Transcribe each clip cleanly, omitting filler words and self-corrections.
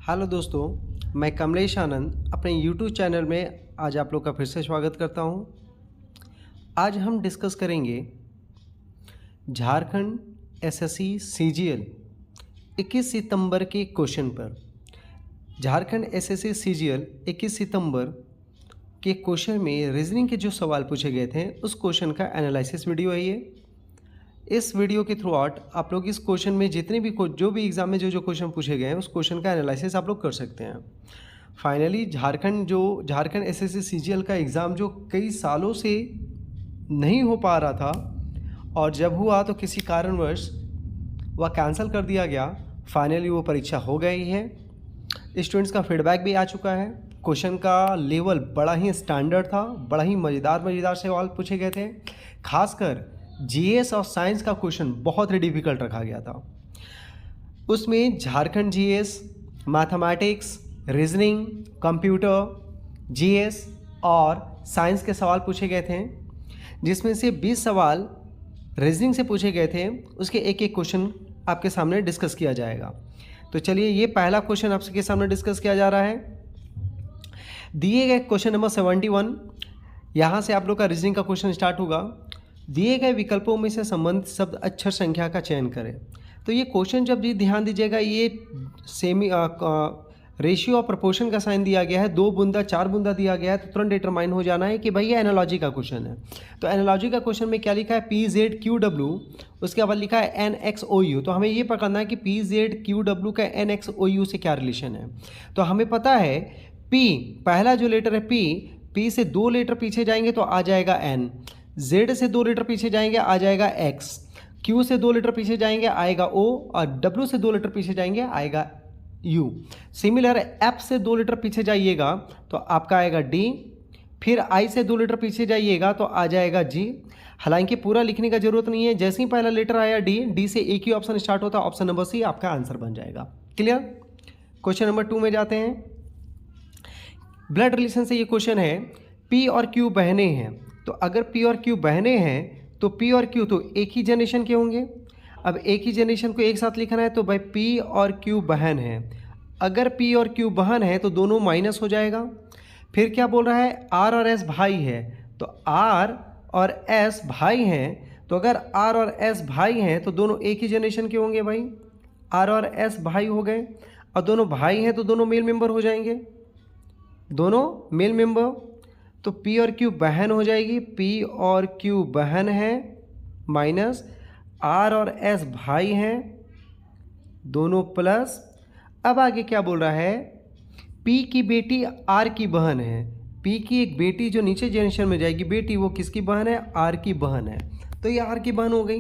Hello दोस्तों, मैं कमलेश आनंद अपने YouTube चैनल में आज आप लोग का फिर से स्वागत करता हूं। आज हम डिस्कस करेंगे झारखंड एसएससी सीजीएल 21 सितंबर के क्वेश्चन पर। झारखंड एसएससी सीजीएल 21 सितंबर के क्वेश्चन में रीजनिंग के जो सवाल पूछे गए थे उस क्वेश्चन का एनालिसिस वीडियो है ये। इस वीडियो के थ्रू आउट आप लोग इस क्वेश्चन में जितने भी जो भी एग्ज़ाम में जो क्वेश्चन पूछे गए हैं उस क्वेश्चन का एनालिसिस आप लोग कर सकते हैं। फाइनली झारखंड एसएससी सीजीएल का एग्ज़ाम जो कई सालों से नहीं हो पा रहा था और जब हुआ तो किसी कारणवश वह कैंसिल कर दिया गया। फाइनली वो परीक्षा हो गई है। स्टूडेंट्स का फीडबैक भी आ चुका है। क्वेश्चन का लेवल बड़ा ही स्टैंडर्ड था, बड़ा ही मज़ेदार सवाल पूछे गए थे। खासकर जीएस और साइंस का क्वेश्चन बहुत ही डिफ़िकल्ट रखा गया था। उसमें Jharkhand GS, mathematics, reasoning, computer, GS और साइंस के सवाल पूछे गए थे, जिसमें से 20 सवाल रीजनिंग से पूछे गए थे। उसके एक एक क्वेश्चन आपके सामने डिस्कस किया जाएगा। तो चलिए, ये पहला क्वेश्चन आपके सामने डिस्कस किया जा रहा है। दिए गए क्वेश्चन नंबर 71, यहाँ से आप लोग का रीजनिंग का क्वेश्चन स्टार्ट होगा। दिए गए विकल्पों में से संबंधित शब्द अक्षर संख्या का चयन करें। तो ये क्वेश्चन जब भी ध्यान दीजिएगा, ये सेमी रेशियो और प्रोपोर्शन का साइन दिया गया है, 2 बूंदा 4 बूंदा दिया गया है, तो तुरंत डिटरमाइन हो जाना है कि भाई ये एनालॉजी का क्वेश्चन है। तो एनालॉजी का क्वेश्चन में क्या लिखा है? PZQW, उसके बाद लिखा है NXOU। तो हमें ये पकड़ना है कि PZQW का NXOU से क्या रिलेशन है। तो हमें पता है P, पहला जो लेटर है P से 2 लेटर पीछे जाएंगे तो आ जाएगा N, Z से 2 लेटर पीछे जाएंगे आ जाएगा X, Q से 2 लेटर पीछे जाएंगे आएगा O और W से 2 लेटर पीछे जाएंगे आएगा U। सिमिलर F से 2 लेटर पीछे जाइएगा तो आपका आएगा D, फिर I से 2 लेटर पीछे जाइएगा तो आ जाएगा G। हालांकि पूरा लिखने का जरूरत नहीं है, जैसे ही पहला लेटर आया D से एक ही ऑप्शन स्टार्ट होता है, ऑप्शन नंबर C आपका आंसर बन जाएगा। क्लियर? क्वेश्चन नंबर 2 में जाते हैं। ब्लड रिलेशन से ये क्वेश्चन है, P और Q बहनें हैं। तो अगर P और Q बहनें हैं तो P और Q तो एक ही जनरेशन के होंगे। अब एक ही जनरेशन को एक साथ लिखना है तो भाई P और Q बहन है। अगर P और Q बहन है तो दोनों माइनस हो जाएगा। फिर क्या बोल रहा है? R और S भाई है। तो R और S भाई हैं, तो अगर R और S भाई हैं तो दोनों एक ही जनरेशन के होंगे भाई। R और S भाई हो गए और दोनों भाई हैं तो दोनों मेल मेंबर हो जाएंगे, दोनों मेल मेंबर। तो P और Q बहन हो जाएगी, P और Q बहन है माइनस R और S भाई हैं दोनों प्लस। अब आगे क्या बोल रहा है? P की बेटी R की बहन है। P की एक बेटी जो नीचे जनरेशन में जाएगी बेटी, वो किसकी बहन है? R की बहन है। तो ये R की बहन हो गई।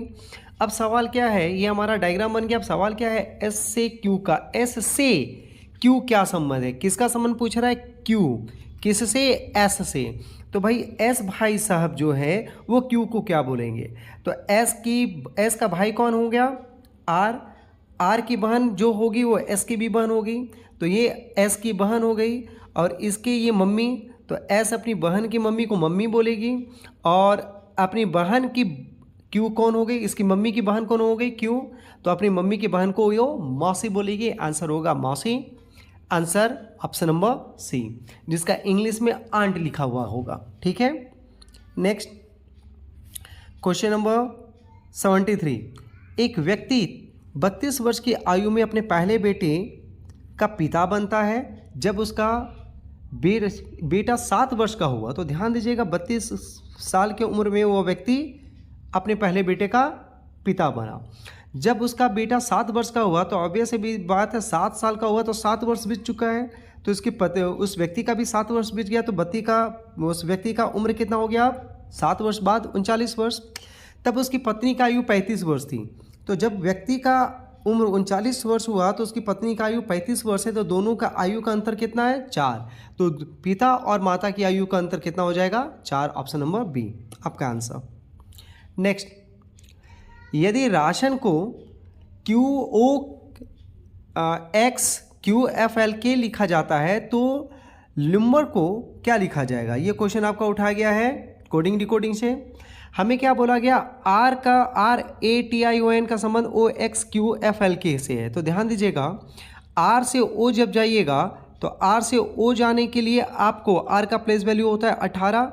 अब सवाल क्या है? ये हमारा डायग्राम बन गया। अब सवाल क्या है? S से Q का, S से Q क्या संबंध है? किसका संबंध पूछ रहा है? Q। किससे? S से। तो भाई S भाई साहब जो है वो Q को क्या बोलेंगे? तो S का भाई कौन हो गया? R। R की बहन जो होगी वो S की भी बहन होगी, तो ये S की बहन हो गई। और इसकी ये मम्मी, तो S अपनी बहन की मम्मी को मम्मी बोलेगी और अपनी बहन की Q कौन हो गई? इसकी मम्मी की बहन कौन हो गई? Q। तो अपनी मम्मी की बहन को यो मौसी बोलेगी। आंसर होगा मौसी। आंसर ऑप्शन नंबर C, जिसका इंग्लिश में आंट लिखा हुआ होगा। ठीक है, नेक्स्ट क्वेश्चन नंबर 73। एक व्यक्ति 32 वर्ष की आयु में अपने पहले बेटे का पिता बनता है जब उसका बेटा 7 वर्ष का हुआ। तो ध्यान दीजिएगा, 32 साल की उम्र में वो व्यक्ति अपने पहले बेटे का पिता बना। जब उसका बेटा 7 वर्ष का हुआ तो ऑब्वियस भी बात है, 7 साल का हुआ तो 7 वर्ष बीत चुका है, तो इसके उस व्यक्ति का भी 7 वर्ष बीत गया। तो उस व्यक्ति का उम्र कितना हो गया? 7 वर्ष बाद 39 वर्ष। तब उसकी पत्नी का आयु 35 वर्ष थी। तो जब व्यक्ति का उम्र 39 वर्ष हुआ तो उसकी पत्नी का आयु 35 वर्ष है, तो दोनों का आयु का अंतर कितना है? 4। तो पिता और माता की आयु का अंतर कितना हो जाएगा? 4। ऑप्शन नंबर B आपका आंसर। नेक्स्ट, यदि राशन को QOXQFLK लिखा जाता है तो नंबर को क्या लिखा जाएगा? ये क्वेश्चन आपका उठाया गया है कोडिंग डिकोडिंग से। हमें क्या बोला गया? RATION का संबंध OXQFLK से है। तो ध्यान दीजिएगा, आर से ओ जब जाइएगा तो आर से ओ जाने के लिए आपको आर का प्लेस वैल्यू होता है 18,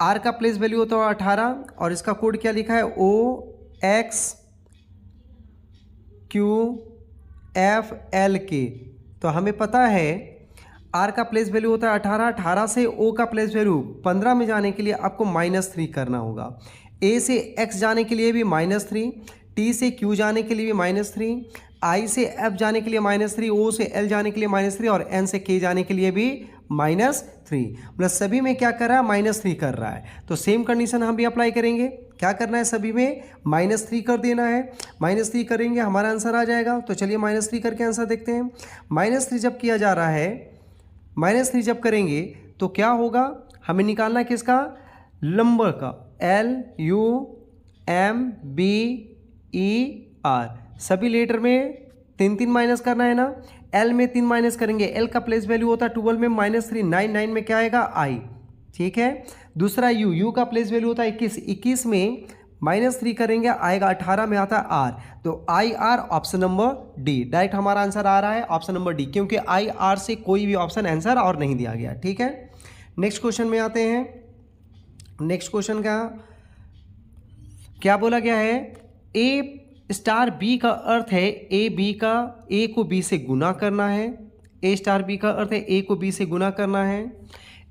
आर का प्लेस वैल्यू होता है 18 और इसका कोड क्या लिखा है ओ एक्स क्यू एफ एल के। तो हमें पता है आर का प्लेस वैल्यू होता है 18, 18 से ओ का प्लेस वैल्यू 15 में जाने के लिए आपको -3 करना होगा। ए से एक्स जाने के लिए भी -3, टी से क्यू जाने के लिए भी -3, आई से एफ जाने के लिए -3, ओ से एल जाने के लिए -3 और एन से के जाने के लिए भी -3। मतलब सभी में क्या कर रहा है, -3 कर रहा है। तो सेम कंडीशन हम भी अप्लाई करेंगे। क्या करना है, सभी में -3 कर देना है। -3 करेंगे हमारा आंसर आ जाएगा। तो चलिए -3 करके आंसर देखते हैं। -3 जब किया जा रहा है, -3 जब करेंगे तो क्या होगा, हमें निकालना है किसका, नंबर का, LUMBER। सभी लेटर में 3 माइनस करना है ना। एल में 3 माइनस करेंगे, एल का प्लेस वैल्यू होता है 12 में -3, 9 में क्या आएगा, आई। ठीक है। दूसरा यू का प्लेस वैल्यू होता है 21, 21 में -3 करेंगे आएगा 18 में आता है आर। तो I R option number D, direct हमारा आंसर आ रहा है ऑप्शन नंबर डी, क्योंकि आई आर से कोई भी ऑप्शन आंसर और नहीं दिया गया। ठीक है। नेक्स्ट क्वेश्चन में आते हैं। नेक्स्ट क्वेश्चन का क्या बोला गया है, ए स्टार बी का अर्थ है ए को बी से गुना करना है। ए स्टार बी का अर्थ है ए को बी से गुना करना है।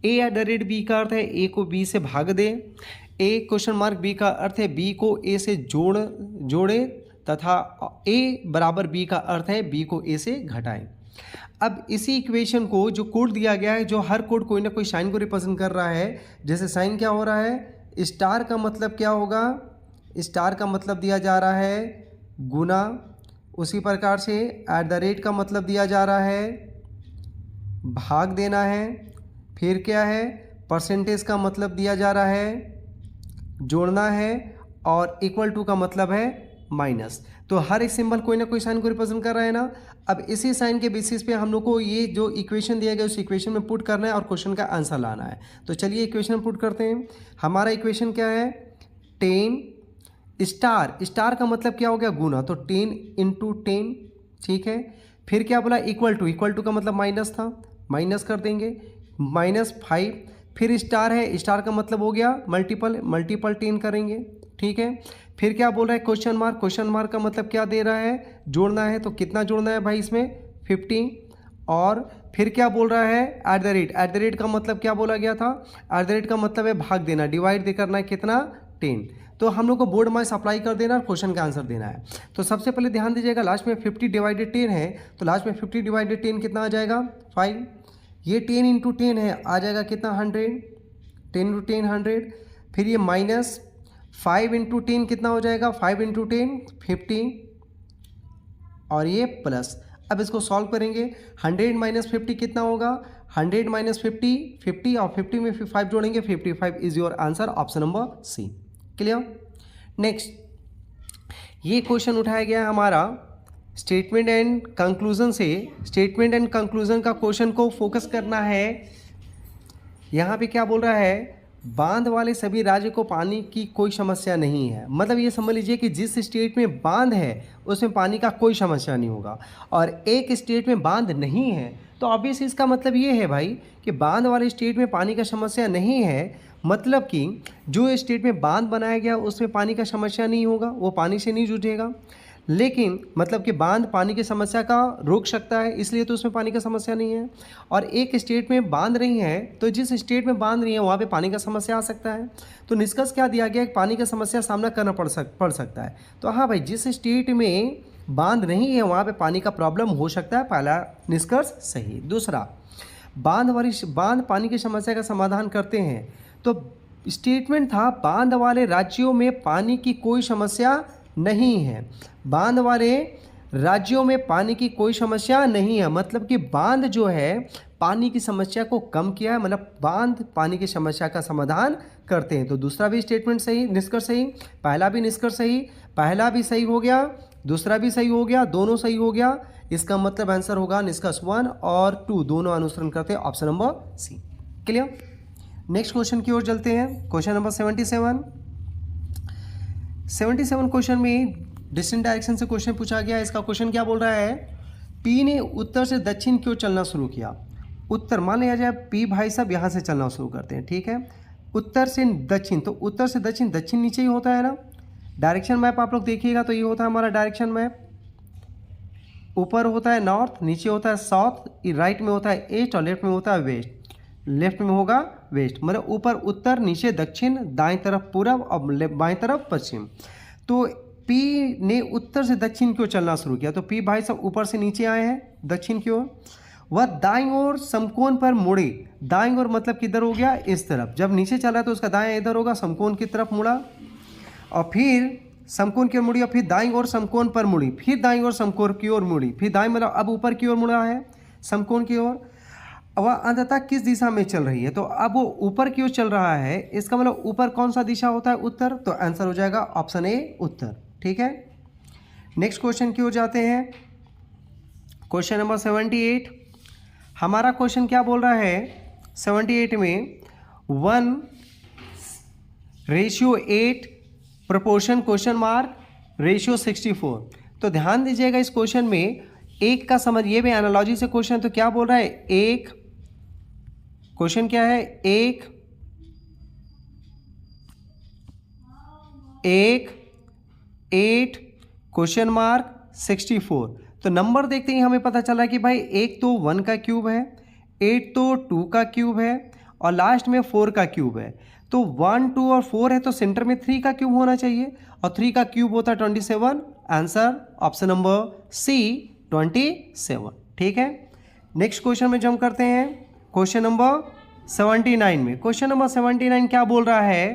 A@B का अर्थ है ए को बी से भाग दे। A?B का अर्थ है बी को ए से जोड़े तथा A=B का अर्थ है बी को ए से घटाएं। अब इसी इक्वेशन को जो कोड दिया गया है, जो हर कोड कोई ना कोई साइन को रिप्रेजेंट कर रहा है। जैसे साइन क्या हो रहा है, स्टार का मतलब क्या होगा, स्टार का मतलब दिया जा रहा है गुना। उसी प्रकार से @ का मतलब दिया जा रहा है भाग देना है। फिर क्या है, परसेंटेज का मतलब दिया जा रहा है जोड़ना है और इक्वल टू का मतलब है माइनस। तो हर एक सिंबल कोई ना कोई साइन को रिप्रेजेंट कर रहा है ना। अब इसी साइन के बेसिस पे हम लोग को ये जो इक्वेशन दिया गया उस इक्वेशन में पुट करना है और क्वेश्चन का आंसर लाना है। तो चलिए इक्वेशन पुट करते हैं। हमारा इक्वेशन क्या है, 10 स्टार का मतलब क्या हो गया, गुना। तो 10 × 10। ठीक है। फिर क्या बोला, इक्वल टू का मतलब माइनस था, माइनस कर देंगे, -5। फिर स्टार है, स्टार का मतलब हो गया मल्टीपल 10 करेंगे। ठीक है। फिर क्या बोल रहा है, क्वेश्चन मार्क का मतलब क्या दे रहा है, जोड़ना है। तो कितना जोड़ना है भाई इसमें, 50। और फिर क्या बोल रहा है, @ का मतलब क्या बोला गया था, @ का मतलब है भाग देना, डिवाइड करना है कितना, 10। तो हम लोग को बोर्ड माइस अप्लाई कर देना और क्वेश्चन का आंसर देना है। तो सबसे पहले ध्यान दीजिएगा, लास्ट में 50/10 है। तो लास्ट में 50/10 कितना आ जाएगा, 5। ये 10 × 10 है, आ जाएगा कितना, 100। 10 × 10 100। फिर ये माइनस 5 × 10 कितना हो जाएगा, 5 × 10 50 और ये प्लस। अब इसको सॉल्व करेंगे, 100 - 50 कितना होगा, 100 - 50 50 और 50 में 5 जोड़ेंगे 55 is your answer, option number C. Clear. Next, ये क्वेश्चन उठाया गया है हमारा स्टेटमेंट एंड कंक्लूजन से। स्टेटमेंट एंड कंक्लूजन का क्वेश्चन को फोकस करना है। यहाँ पे क्या बोल रहा है, बांध वाले सभी राज्य को पानी की कोई समस्या नहीं है। मतलब ये समझ लीजिए कि जिस स्टेट में बांध है उसमें पानी का कोई समस्या नहीं होगा, और एक स्टेट में बांध नहीं है। तो ऑब्वियस इसका मतलब ये है भाई कि बांध वाले स्टेट में पानी का समस्या नहीं है, मतलब कि जो स्टेट में बांध बनाया गया उसमें पानी का समस्या नहीं होगा, वो पानी से नहीं जूझेगा। लेकिन मतलब कि बांध पानी की समस्या का रोक सकता है, इसलिए तो उसमें पानी का समस्या नहीं है। और एक स्टेट में बांध नहीं है, तो जिस स्टेट में बांध नहीं है वहाँ पे पानी का समस्या आ सकता है। तो निष्कर्ष क्या दिया गया, पानी का समस्या सामना करना पड़ सकता है। तो हाँ भाई, जिस स्टेट में बांध नहीं है वहाँ पे पानी का प्रॉब्लम हो सकता है, पहला निष्कर्ष सही। दूसरा, बांध पानी की समस्या का समाधान करते हैं। तो स्टेटमेंट था बांध वाले राज्यों में पानी की कोई समस्या नहीं है। बांध वाले राज्यों में पानी की कोई समस्या नहीं है, मतलब कि बांध जो है पानी की समस्या को कम किया है, मतलब बांध पानी की समस्या का समाधान करते हैं। तो दूसरा भी स्टेटमेंट सही, निष्कर्ष सही। पहला भी निष्कर्ष सही, पहला भी सही हो गया, दूसरा भी सही हो गया, दोनों सही हो गया। इसका मतलब आंसर होगा निष्कर्ष 1 और 2 दोनों अनुसरण करते हैं, option number C. Clear. Next question की ओर चलते हैं। क्वेश्चन नंबर 77, 77 क्वेश्चन में डिस्टेंट डायरेक्शन से क्वेश्चन पूछा गया। इसका क्वेश्चन क्या बोल रहा है, पी ने उत्तर से दक्षिण क्यों चलना शुरू किया। उत्तर मान लिया जाए पी भाई साहब यहाँ से चलना शुरू करते हैं, ठीक है, उत्तर से दक्षिण, तो उत्तर से दक्षिण, दक्षिण नीचे ही होता है ना। डायरेक्शन मैप आप लोग देखिएगा तो ये होता है हमारा डायरेक्शन मैप, ऊपर होता है नॉर्थ, नीचे होता है साउथ, राइट में होता है ईस्ट और लेफ्ट में होता है वेस्ट, लेफ्ट में होगा वेस्ट, मतलब ऊपर उत्तर, नीचे दक्षिण, दाएं तरफ पूरब और बाएं तरफ पश्चिम। तो पी ने उत्तर से दक्षिण क्यों चलना शुरू किया, तो पी भाई सब ऊपर से नीचे आए हैं दक्षिण की ओर। वह दाईं ओर समकोण पर मुड़े, दाईं ओर मतलब किधर हो गया, इस तरफ, जब नीचे चला तो उसका दाएं इधर होगा, समकोण की तरफ मुड़ा, और फिर समकोण की ओर मुड़ी, और फिर दाईं ओर समकोण पर मुड़ी, फिर दाईं ओर समकोण की ओर मुड़ी, फिर दाईं मतलब अब ऊपर की ओर मुड़ा है समकोण की ओर। वह अंततः किस दिशा में चल रही है, तो अब वो ऊपर की ओर चल रहा है, इसका मतलब ऊपर कौन सा दिशा होता है, उत्तर, तो आंसर हो जाएगा ऑप्शन ए उत्तर, ठीक है। नेक्स्ट क्वेश्चन की ओर जाते हैं, क्वेश्चन नंबर 78। हमारा क्वेश्चन क्या बोल रहा है 78 में 1:8 प्रोपोर्शन क्वेश्चन मार्क रेशियो 64। तो ध्यान दीजिएगा इस क्वेश्चन में एक का समझ, ये भी एनालॉजी से क्वेश्चन, तो क्या बोल रहा है, एक क्वेश्चन क्या है, एक 8 क्वेश्चन मार्क 64। तो नंबर देखते ही हमें पता चला कि भाई एक तो 1 का क्यूब है, 8 तो 2 का क्यूब है, और लास्ट में 4 का क्यूब है। तो 1, 2 और 4 है, तो सेंटर में 3 का क्यूब होना चाहिए, और 3 का क्यूब होता है 27। आंसर ऑप्शन नंबर सी 27, ठीक है। नेक्स्ट क्वेश्चन में जंप करते हैं, क्वेश्चन नंबर 79 में। क्वेश्चन नंबर 79 क्या बोल रहा है,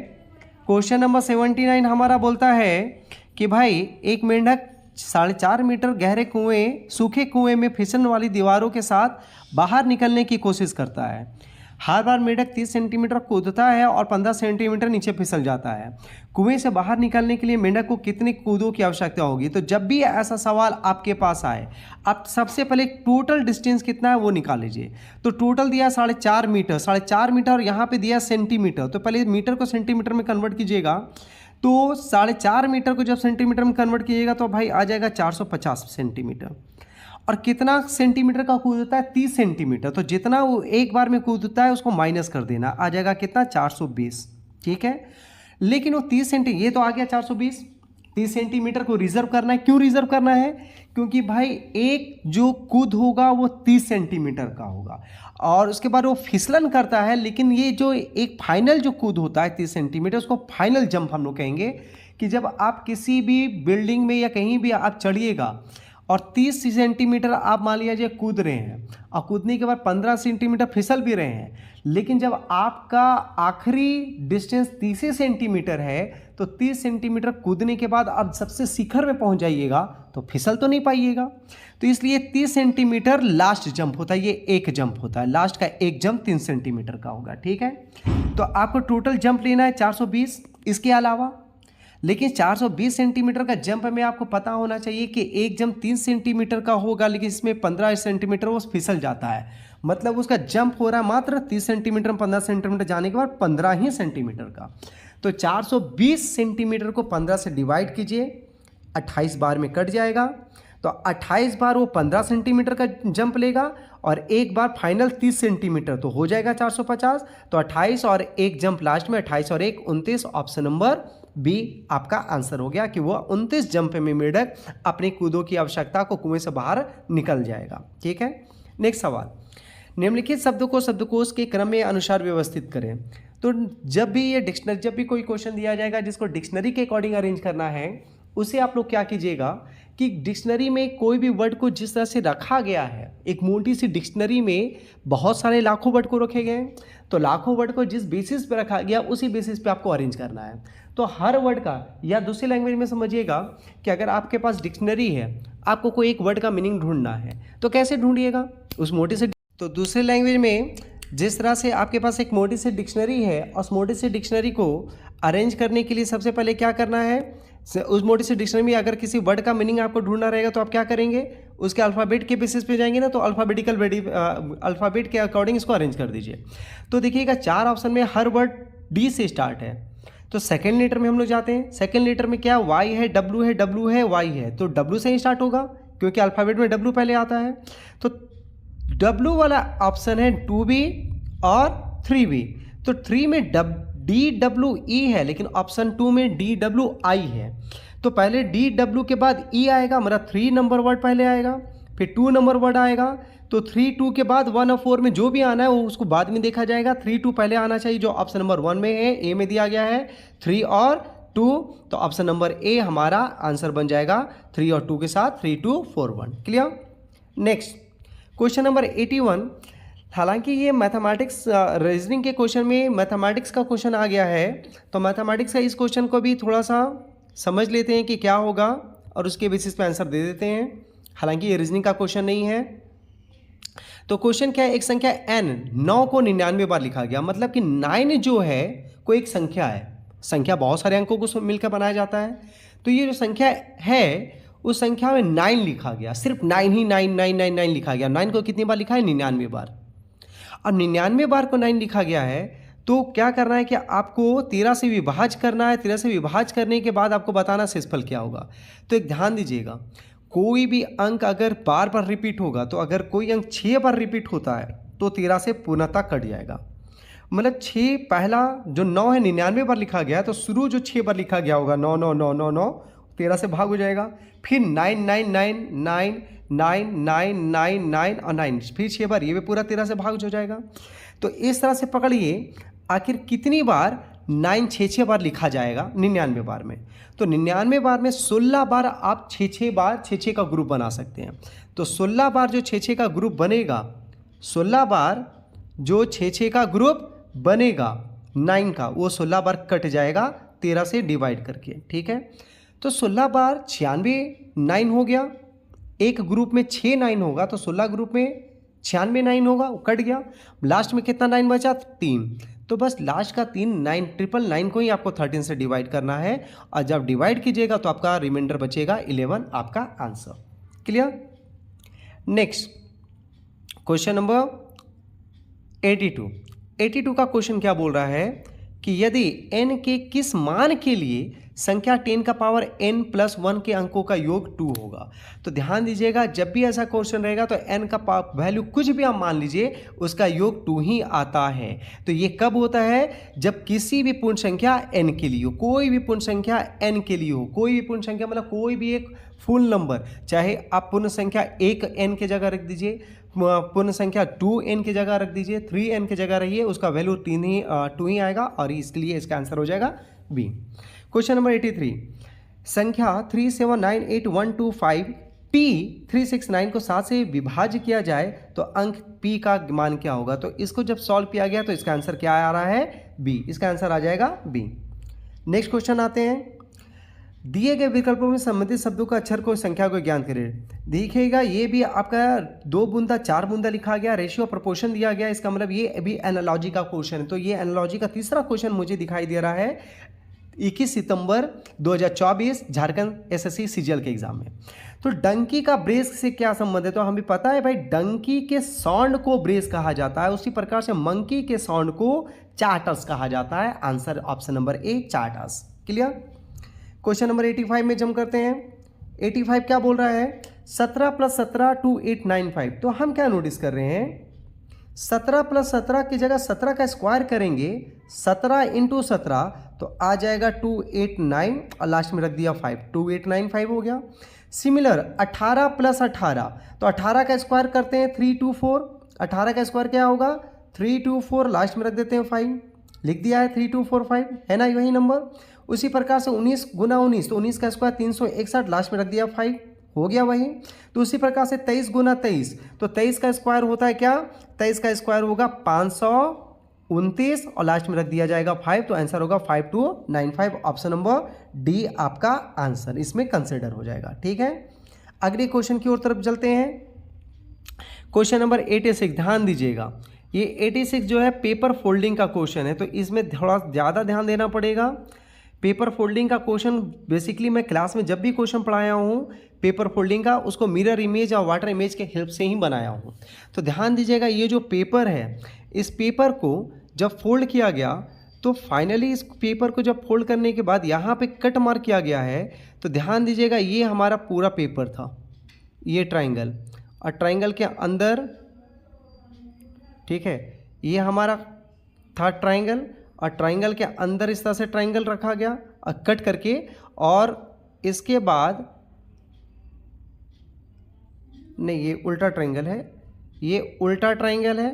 क्वेश्चन नंबर 79 हमारा बोलता है कि भाई एक मेंढक 4.5 मीटर गहरे कुएं, सूखे कुएं में फिसलने वाली दीवारों के साथ बाहर निकलने की कोशिश करता है। हर बार मेंढक 30 सेंटीमीटर कूदता है और 15 सेंटीमीटर नीचे फिसल जाता है। कुएं से बाहर निकलने के लिए मेंढक को कितने कूदों की आवश्यकता होगी। तो जब भी ऐसा सवाल आपके पास आए, आप सबसे पहले टोटल डिस्टेंस कितना है वो निकाल लीजिए। तो टोटल दिया 4.5 मीटर, 4.5 मीटर, और यहाँ पे दिया सेंटीमीटर, तो पहले मीटर को सेंटीमीटर में कन्वर्ट कीजिएगा। तो 4.5 मीटर को जब सेंटीमीटर में कन्वर्ट कीजिएगा तो भाई आ जाएगा 450 सेंटीमीटर। और कितना सेंटीमीटर का कूदता है, 30 सेंटीमीटर। तो जितना वो एक बार में कूदता है उसको माइनस कर देना, आ जाएगा कितना, 420, ठीक है। लेकिन वो 30 सेंटी, ये तो आ गया 420, 30 सेंटीमीटर को रिजर्व करना है। क्यों रिजर्व करना है, क्योंकि भाई एक जो कूद होगा वो 30 सेंटीमीटर का होगा, और उसके बाद वो फिसलन करता है। लेकिन ये जो एक फाइनल जो कूद होता है 30 सेंटीमीटर, उसको फाइनल जंप हम लोग कहेंगे। कि जब आप किसी भी बिल्डिंग में या कहीं भी आप चढ़िएगा और 30 सेंटीमीटर आप मान लीजिए कूद रहे हैं, और कूदने के बाद 15 सेंटीमीटर फिसल भी रहे हैं, लेकिन जब आपका आखिरी डिस्टेंस 30 सेंटीमीटर है, तो 30 सेंटीमीटर कूदने के बाद आप सबसे शिखर में पहुंच जाइएगा तो फिसल तो नहीं पाइएगा। तो इसलिए 30 सेंटीमीटर लास्ट जंप होता है, ये एक जंप होता है, लास्ट का एक जंप 3 सेंटीमीटर का होगा, ठीक है। तो आपको टोटल जंप लेना है 420 इसके अलावा। लेकिन 420 सेंटीमीटर का जंप में आपको पता होना चाहिए कि एक जंप 3 सेंटीमीटर का होगा, लेकिन इसमें 15 सेंटीमीटर वो फिसल जाता है। मतलब उसका जंप हो रहा है मात्र 30 सेंटीमीटर, 15 सेंटीमीटर जाने के बाद 15 ही सेंटीमीटर का। तो 420 सेंटीमीटर को 15 से डिवाइड कीजिए, 28 बार में कट जाएगा। तो 28 बार वो 15 सेंटीमीटर का जंप लेगा, और एक बार फाइनल 30 सेंटीमीटर, तो हो जाएगा 450। तो 28 और एक जंप लास्ट में, 28 और 1 29, ऑप्शन नंबर बी आपका आंसर हो गया कि वह 29 जंप में मेंढक अपने कूदों की आवश्यकता को कुएं से बाहर निकल जाएगा, ठीक है। नेक्स्ट सवाल, निम्नलिखित शब्दों को शब्दकोश के क्रम में अनुसार व्यवस्थित करें। तो जब भी कोई क्वेश्चन दिया जाएगा जिसको डिक्शनरी के अकॉर्डिंग अरेंज करना है, उसे आप लोग क्या कीजिएगा कि डिक्शनरी में कोई भी वर्ड को जिस तरह से रखा गया है, एक मोटी सी डिक्शनरी में बहुत सारे लाखों वर्ड को रखे गए हैं, तो लाखों वर्ड को जिस बेसिस पे रखा गया उसी बेसिस पे आपको अरेंज करना है। तो हर वर्ड का, या दूसरी लैंग्वेज में समझिएगा कि अगर आपके पास डिक्शनरी है, आपको कोई एक वर्ड का मीनिंग ढूंढना है, तो कैसे ढूंढिएगा उस मोटी से। तो दूसरे लैंग्वेज में जिस तरह से आपके पास एक मोटी सी डिक्शनरी है, और उस मोटी सी डिक्शनरी को अरेंज करने के लिए सबसे पहले क्या करना है, उस मोटी सी डिक्शनरी में अगर किसी वर्ड का मीनिंग आपको ढूंढना रहेगा तो आप क्या करेंगे, उसके अल्फ़ाबेट के बेसिस पे जाएंगे ना, तो अल्फ़ाबेट के अकॉर्डिंग इसको अरेंज कर दीजिए। तो देखिएगा 4 ऑप्शन में हर वर्ड डी से स्टार्ट है, तो सेकेंड लेटर में हम लोग जाते हैं। सेकेंड लेटर में क्या वाई है, डब्ल्यू है, डब्ल्यू है, वाई है, तो डब्ल्यू से ही स्टार्ट होगा क्योंकि अल्फ़ाबेट में डब्ल्यू पहले आता है। तो डब्ल्यू वाला ऑप्शन है 2B और 3B। तो 3 में DWE है, लेकिन ऑप्शन 2 में DWI है। तो पहले DW के बाद E आएगा, मतलब 3 नंबर वर्ड पहले आएगा, फिर 2 नंबर वर्ड आएगा। तो 3 2 के बाद 1 और 4 में जो भी आना है वो उसको बाद में देखा जाएगा। 3 2 पहले आना चाहिए, जो ऑप्शन नंबर 1 में है, ए में दिया गया है 3 और 2। तो ऑप्शन नंबर ए हमारा आंसर बन जाएगा 3 और 2 के साथ 3 2 4 1। क्लियर। Next question number 81। हालांकि ये मैथमेटिक्स रीजनिंग के क्वेश्चन में मैथमेटिक्स का क्वेश्चन आ गया है, तो मैथमेटिक्स का इस क्वेश्चन को भी थोड़ा सा समझ लेते हैं कि क्या होगा और उसके बेसिस पे आंसर दे देते हैं। हालांकि ये रीजनिंग का क्वेश्चन नहीं है। तो क्वेश्चन क्या है, एक संख्या n 9 को 99 बार लिखा गया, मतलब कि 9 जो है कोई एक संख्या है। संख्या बहुत सारे अंकों को मिलकर बनाया जाता है, तो ये जो संख्या है उस संख्या में 9 लिखा गया, सिर्फ 9 ही 9 लिखा गया। 9 को कितनी बार लिखा है, 99 बार। अब 99 बार को 9 लिखा गया है, तो क्या करना है कि आपको 13 से विभाज्य करना है। 13 से विभाज्य करने के बाद आपको बताना शेषफल क्या होगा। तो एक ध्यान दीजिएगा, कोई भी अंक अगर बार बार रिपीट होगा, तो अगर कोई अंक 6 बार रिपीट होता है तो 13 से पूर्णतः कट जाएगा। मतलब 6 पहला जो 9 है 99 बार लिखा गया है, तो शुरू जो 6 बार लिखा गया होगा 9 9 9 9 9, 13 से भाग हो जाएगा। फिर 9 9 9 9 9 9 9 9 और 9, फिर 6 बार, ये भी पूरा 13 से भाग हो जाएगा। तो इस तरह से पकड़िए आखिर कितनी बार 9 6 बार लिखा जाएगा 99 बार में। तो 99 बार में 16 बार आप 6 बार 6 का ग्रुप बना सकते हैं। तो 16 बार जो 6 का ग्रुप बनेगा, 16 बार जो 6 का ग्रुप बनेगा 9 का, वो 16 बार कट जाएगा 13 से डिवाइड करके। ठीक है, तो 16 बार 96 9 हो गया। एक ग्रुप में 6 9 होगा, तो 16 ग्रुप में 96 9 होगा, वो कट गया। लास्ट में कितना 9 बचा, 3। तो बस लास्ट का 3 9 999 को ही आपको 13 से डिवाइड करना है, और जब डिवाइड कीजिएगा तो आपका रिमाइंडर बचेगा 11, आपका answer. Clear. Next question number 82 का क्वेश्चन क्या बोल रहा है कि यदि n के किस मान के लिए संख्या 10 का पावर n प्लस 1 के अंकों का योग 2 होगा। तो ध्यान दीजिएगा, जब भी ऐसा क्वेश्चन रहेगा तो n का वैल्यू कुछ भी आप मान लीजिए, उसका योग 2 ही आता है। तो ये कब होता है, जब किसी भी पूर्ण संख्या n के लिए हो, कोई भी पूर्ण संख्या n के लिए हो, कोई भी पूर्ण संख्या मतलब कोई भी एक फुल नंबर, चाहे आप पूर्ण संख्या 1 n के जगह रख दीजिए, पूर्ण संख्या 2n की जगह रख दीजिए, 3n की जगह रहिए, उसका वैल्यू 2 ही आएगा, और इसलिए इसका आंसर हो जाएगा बी। Question number 83। संख्या 3798125 P 369 को 7 से विभाज्य किया जाए तो अंक P का मान क्या होगा। तो इसको जब सॉल्व किया गया तो इसका आंसर क्या आ रहा है, बी। इसका आंसर आ जाएगा बी। नेक्स्ट क्वेश्चन आते हैं। दिए गए विकल्पों में संबंधित शब्दों का अक्षर को संख्या को ज्ञात करें। देखिएगा, ये भी आपका 2 बूंदा 4 बूंदा लिखा गया, रेशियो प्रोपोर्शन दिया गया। इसका मतलब ये अभी एनालॉजी का क्वेश्चन है। तो ये एनालॉजी का तीसरा क्वेश्चन मुझे दिखाई दे रहा है 21 सितंबर 2024 झारखंड एसएससी सीजीएल के एग्जाम में। तो डंकी का ब्रेस से क्या संबंध है, तो हमें पता है भाई, डंकी के साउंड को ब्रेस कहा जाता है, उसी प्रकार से मंकी के साउंड को चार्टर्स कहा जाता है। Answer option number A, charters. Clear. Question number 85 में जम करते हैं। 85 क्या बोल रहा है, 17 + 17 2895। तो हम क्या नोटिस कर रहे हैं, 17 + 17 की जगह 17 का स्क्वायर करेंगे, 17 × 17 तो आ जाएगा 289, और लास्ट में रख दिया 5, 2895 हो गया। सिमिलर 18 + 18, तो 18 का स्क्वायर करते हैं 324, 18 का स्क्वायर क्या होगा 324, लास्ट में रख देते हैं 5, लिख दिया है 3245, है ना वही नंबर। उसी प्रकार से 19 × 19, तो 19 का स्क्वायर 361, लास्ट में रख दिया 5, हो गया वही। तो उसी प्रकार से 23 × 23, तो 23 का स्क्वायर होता है क्या, 23 का स्क्वायर होगा 529, और लास्ट में रख दिया जाएगा 5, तो आंसर होगा 5295। ऑप्शन नंबर डी आपका आंसर इसमें कंसिडर हो जाएगा। ठीक है, अगले क्वेश्चन की ओर तरफ चलते हैं। क्वेश्चन नंबर 86, ध्यान दीजिएगा, ये 86 जो है पेपर फोल्डिंग का क्वेश्चन है, तो इसमें थोड़ा ज़्यादा ध्यान देना पड़ेगा। पेपर फोल्डिंग का क्वेश्चन बेसिकली मैं क्लास में जब भी क्वेश्चन पढ़ाया हूँ पेपर फोल्डिंग का, उसको मिरर इमेज और वाटर इमेज के हेल्प से ही बनाया हूँ। तो ध्यान दीजिएगा, ये जो पेपर है, इस पेपर को जब फोल्ड किया गया तो फाइनली इस पेपर को जब फोल्ड करने के बाद यहाँ पे कट मार्क किया गया है, तो ध्यान दीजिएगा ये हमारा पूरा पेपर था, ये ट्राइंगल, और ट्राइंगल के अंदर, ठीक है, ये हमारा था ट्राइंगल, और ट्राइंगल के अंदर इस तरह से ट्राइंगल रखा गया और कट करके, और इसके बाद नहीं, ये उल्टा ट्राइंगल है, ये उल्टा ट्राइंगल है,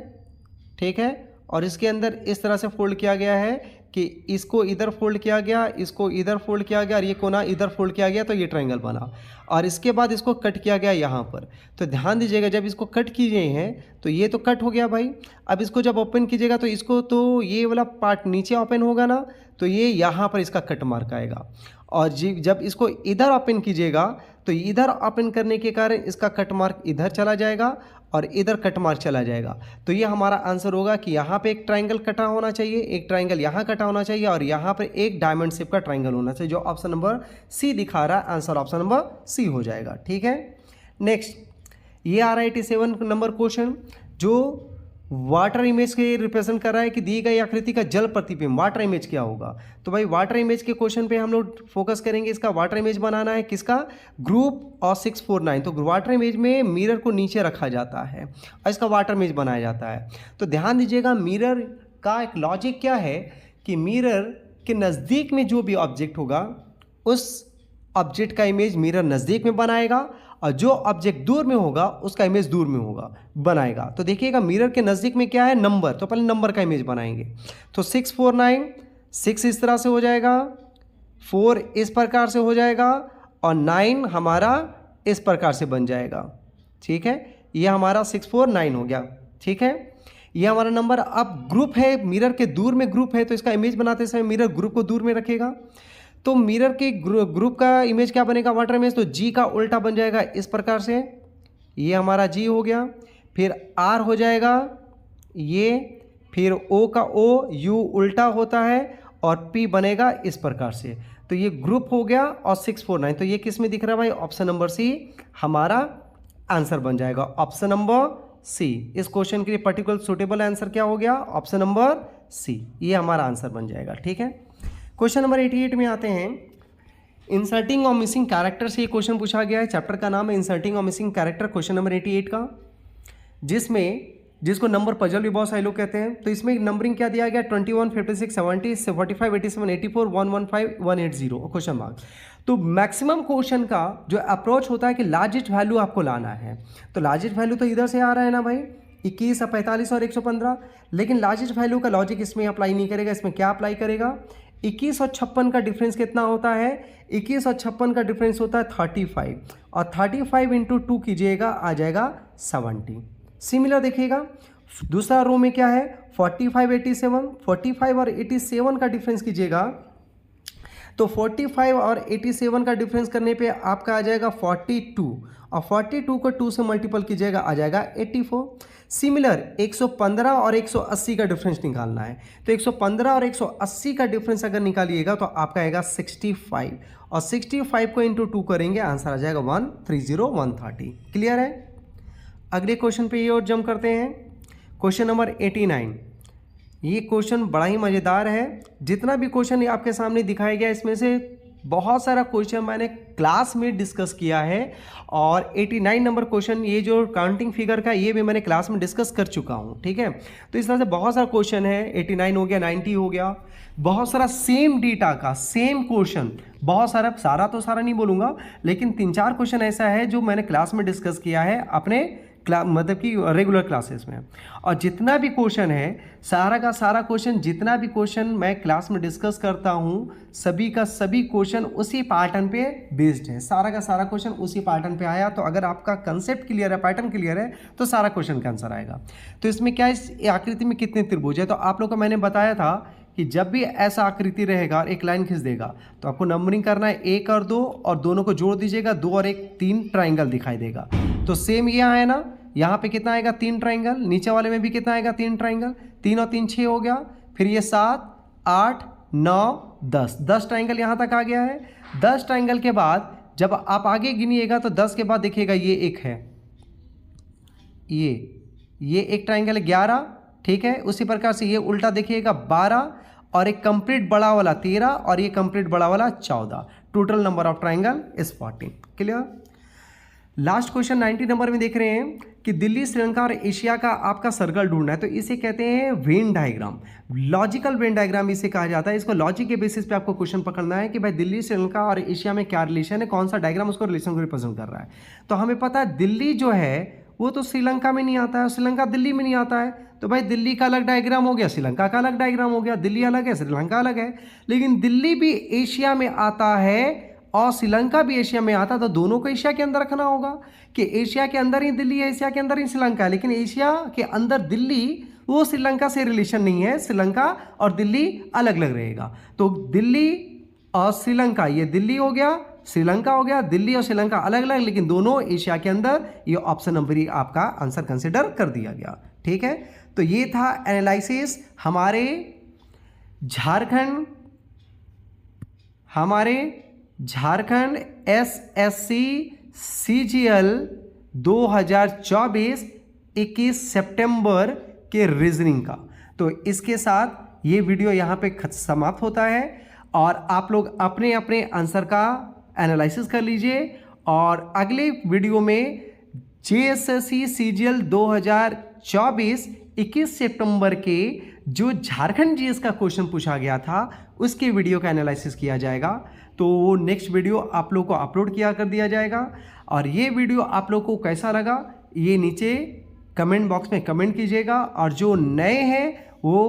ठीक है, और इसके अंदर इस तरह से फोल्ड किया गया है कि इसको इधर फोल्ड किया गया, इसको इधर फोल्ड किया गया, और ये कोना इधर फोल्ड किया गया, तो ये ट्राइंगल बना, और इसके बाद इसको कट किया गया यहाँ पर। तो ध्यान दीजिएगा जब इसको कट किए हैं तो ये तो कट हो गया भाई। अब इसको जब ओपन कीजिएगा तो इसको, तो ये वाला पार्ट नीचे ओपन होगा ना, तो ये यहाँ पर इसका कट मार्क आएगा, और जब इसको इधर ओपन कीजिएगा तो इधर ओपन करने के कारण इसका कट मार्क इधर चला जाएगा और इधर कट मार्क चला जाएगा। तो ये हमारा आंसर होगा कि यहाँ पे एक ट्राइंगल कटा होना चाहिए, एक ट्राइंगल यहाँ कटा होना चाहिए, और यहाँ पे एक डायमंड शेप का ट्राइंगल होना चाहिए, जो ऑप्शन नंबर सी दिखा रहा है। आंसर ऑप्शन नंबर सी हो जाएगा, ठीक है। नेक्स्ट, ये आ रहा है 87 नंबर क्वेश्चन, जो वाटर इमेज के रिप्रेजेंट कर रहा है कि दी गई आकृति का जल प्रतिबिंब, वाटर इमेज क्या होगा। तो भाई वाटर इमेज के क्वेश्चन पे हम लोग फोकस करेंगे। इसका वाटर इमेज बनाना है किसका, ग्रुप और 649। तो वाटर इमेज में मिरर को नीचे रखा जाता है और इसका वाटर इमेज बनाया जाता है। तो ध्यान दीजिएगा मिरर का एक लॉजिक क्या है कि मिरर के नज़दीक में जो भी ऑब्जेक्ट होगा उस ऑब्जेक्ट का इमेज मिरर नज़दीक में बनाएगा, और जो ऑब्जेक्ट दूर में होगा उसका इमेज दूर में होगा बनाएगा। तो देखिएगा मिरर के नज़दीक में क्या है, नंबर, तो पहले नंबर का इमेज बनाएंगे। तो 649, 6 इस तरह से हो जाएगा, 4 इस प्रकार से हो जाएगा, और 9 हमारा इस प्रकार से बन जाएगा, ठीक है। ये हमारा 649 हो गया, ठीक है। ये हमारा नंबर। अब ग्रुप है, मिरर के दूर में ग्रुप है, तो इसका इमेज बनाते समय मिरर ग्रुप को दूर में रखेगा। तो मिरर के ग्रुप का इमेज क्या बनेगा, वाटर इमेज, तो जी का उल्टा बन जाएगा इस प्रकार से, ये हमारा जी हो गया। फिर आर हो जाएगा ये, फिर ओ का ओ, यू उल्टा होता है, और पी बनेगा इस प्रकार से। तो ये ग्रुप हो गया, और 649, तो ये किस में दिख रहा है भाई, ऑप्शन नंबर सी हमारा आंसर बन जाएगा, ऑप्शन नंबर सी। इस क्वेश्चन के लिए पर्टिकुलर सुटेबल आंसर क्या हो गया, ऑप्शन नंबर सी, ये हमारा आंसर बन जाएगा, ठीक है। क्वेश्चन नंबर 88 में आते हैं। इंसर्टिंग और मिसिंग कैरेक्टर से ये क्वेश्चन पूछा गया है। चैप्टर का नाम है इंसर्टिंग और मिसिंग कैरेक्टर, क्वेश्चन नंबर 88 का, जिसको नंबर पजल भी बहुत सारे लोग कहते हैं। तो इसमें नंबरिंग क्या दिया गया, 21, 56, 70, 45, 87, 84, 115, 180 क्वेश्चन मार्क। तो मैक्सिमम क्वेश्चन का जो अप्रोच होता है कि लार्जेस्ट वैल्यू आपको लाना है। तो लार्जेस्ट वैल्यू तो इधर से आ रहा है ना भाई, 21, 45 और 115, लेकिन लार्जेस्ट वैल्यू का लॉजिक इसमें अप्लाई नहीं करेगा। इसमें क्या अप्लाई करेगा, 21 और 56 का डिफरेंस कितना होता है, 21 और 56 का डिफरेंस होता है 35, और 35 इंटू 2 कीजिएगा आ जाएगा 70। सिमिलर देखिएगा दूसरा रो में क्या है, 45, 87, 45 और 87 का डिफरेंस कीजिएगा, तो 45 और 87 का डिफरेंस करने पे आपका आ जाएगा 42, और 42 को 2 से मल्टीपल कीजिएगा आ जाएगा 84। सिमिलर 115 और 180 का डिफरेंस निकालना है। तो 115 और 180 का डिफरेंस अगर निकालिएगा तो आपका आएगा 65, और 65 को इंटू 2 करेंगे, आंसर आ जाएगा 130, 130। क्लियर है। अगले क्वेश्चन पे ये और जंप करते हैं। Question number 89। ये क्वेश्चन बड़ा ही मज़ेदार है। जितना भी क्वेश्चन आपके सामने दिखाया गया इसमें से बहुत सारा क्वेश्चन मैंने क्लास में डिस्कस किया है, और 89 नंबर क्वेश्चन ये जो काउंटिंग फिगर का ये भी मैंने क्लास में डिस्कस कर चुका हूँ, ठीक है। तो इस तरह से बहुत सारा क्वेश्चन है, 89 हो गया, 90 हो गया, बहुत सारा सेम डेटा का सेम क्वेश्चन, बहुत सारा तो सारा नहीं बोलूँगा, लेकिन 3-4 क्वेश्चन ऐसा है जो मैंने क्लास में डिस्कस किया है अपने मतलब कि रेगुलर क्लासेस में। और जितना भी क्वेश्चन है, सारा का सारा क्वेश्चन, जितना भी क्वेश्चन मैं क्लास में डिस्कस करता हूँ, सभी का सभी क्वेश्चन उसी पैटर्न पे बेस्ड है। सारा का सारा क्वेश्चन उसी पैटर्न पे आया। तो अगर आपका कंसेप्ट क्लियर है, पैटर्न क्लियर है, तो सारा क्वेश्चन का आंसर आएगा। तो इसमें क्या, इस आकृति में कितने त्रिभुज है, तो आप लोग को मैंने बताया था कि जब भी ऐसा आकृति रहेगा, एक लाइन खींच देगा, तो आपको नंबरिंग करना है 1 और 2, और दोनों को जोड़ दीजिएगा, 2 और 1 3 ट्राइंगल दिखाई देगा। तो सेम ये है ना, यहाँ पे कितना आएगा 3 ट्राइंगल, नीचे वाले में भी कितना आएगा 3 ट्राइंगल, 3 और 3 6 हो गया, फिर ये 7, 8, 9, 10 ट्राइंगल यहाँ तक आ गया है। 10 ट्राइंगल के बाद जब आप आगे गिनिएगा तो 10 के बाद देखिएगा ये एक है, ये एक ट्राइंगल 11, ठीक है। उसी प्रकार से ये उल्टा देखिएगा 12, और एक कंप्लीट बड़ा वाला 13 और ये कंप्लीट बड़ा वाला 14। Total number of triangle is 14। Clear. Last question 90 number में देख रहे हैं कि दिल्ली, श्रीलंका और एशिया का आपका सर्कल ढूंढना है, तो इसे कहते हैं Venn diagram. Logical Venn diagram इसे कहा जाता है। इसको लॉजिक के बेसिस पे आपको क्वेश्चन पकड़ना है कि भाई दिल्ली, श्रीलंका और एशिया में क्या रिलेशन है, कौन सा डायग्राम उसको रिलेशन को रिप्रेजेंट कर रहा है। तो हमें पता है दिल्ली जो है वो तो श्रीलंका में नहीं आता है, श्रीलंका दिल्ली में नहीं आता है, तो भाई दिल्ली का अलग डायग्राम हो गया, श्रीलंका का अलग डायग्राम हो गया। दिल्ली अलग है, श्रीलंका अलग है, लेकिन दिल्ली भी एशिया में आता है और श्रीलंका भी एशिया में आता है, तो दोनों को एशिया के अंदर रखना होगा कि एशिया के अंदर ही दिल्ली है, एशिया के अंदर ही श्रीलंका है। लेकिन एशिया के अंदर दिल्ली वो श्रीलंका से रिलेशन नहीं है, श्रीलंका और दिल्ली अलग अलग रहेगा। तो दिल्ली और श्रीलंका, ये दिल्ली हो गया, श्रीलंका हो गया, दिल्ली और श्रीलंका अलग अलग, लेकिन दोनों एशिया के अंदर। ये ऑप्शन नंबर ही आपका आंसर कंसिडर कर दिया गया। ठीक है, तो ये था एनालिसिस हमारे झारखंड एसएससी सीजीएल 2024 21 सितंबर के रीजनिंग का। तो इसके साथ ये वीडियो यहाँ पे समाप्त होता है और आप लोग अपने अपने आंसर का एनालिसिस कर लीजिए और अगले वीडियो में जेएसएससी सीजीएल 2024 21 सितंबर के जो झारखंड जीएस का क्वेश्चन पूछा गया था उसके वीडियो का एनालिसिस किया जाएगा। तो वो नेक्स्ट वीडियो आप लोग को अपलोड किया कर दिया जाएगा। और ये वीडियो आप लोग को कैसा लगा ये नीचे कमेंट बॉक्स में कमेंट कीजिएगा। और जो नए हैं वो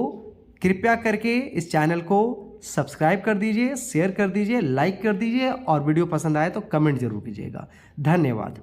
कृपया करके इस चैनल को सब्सक्राइब कर दीजिए, शेयर कर दीजिए, लाइक कर दीजिए और वीडियो पसंद आए तो कमेंट जरूर कीजिएगा। धन्यवाद।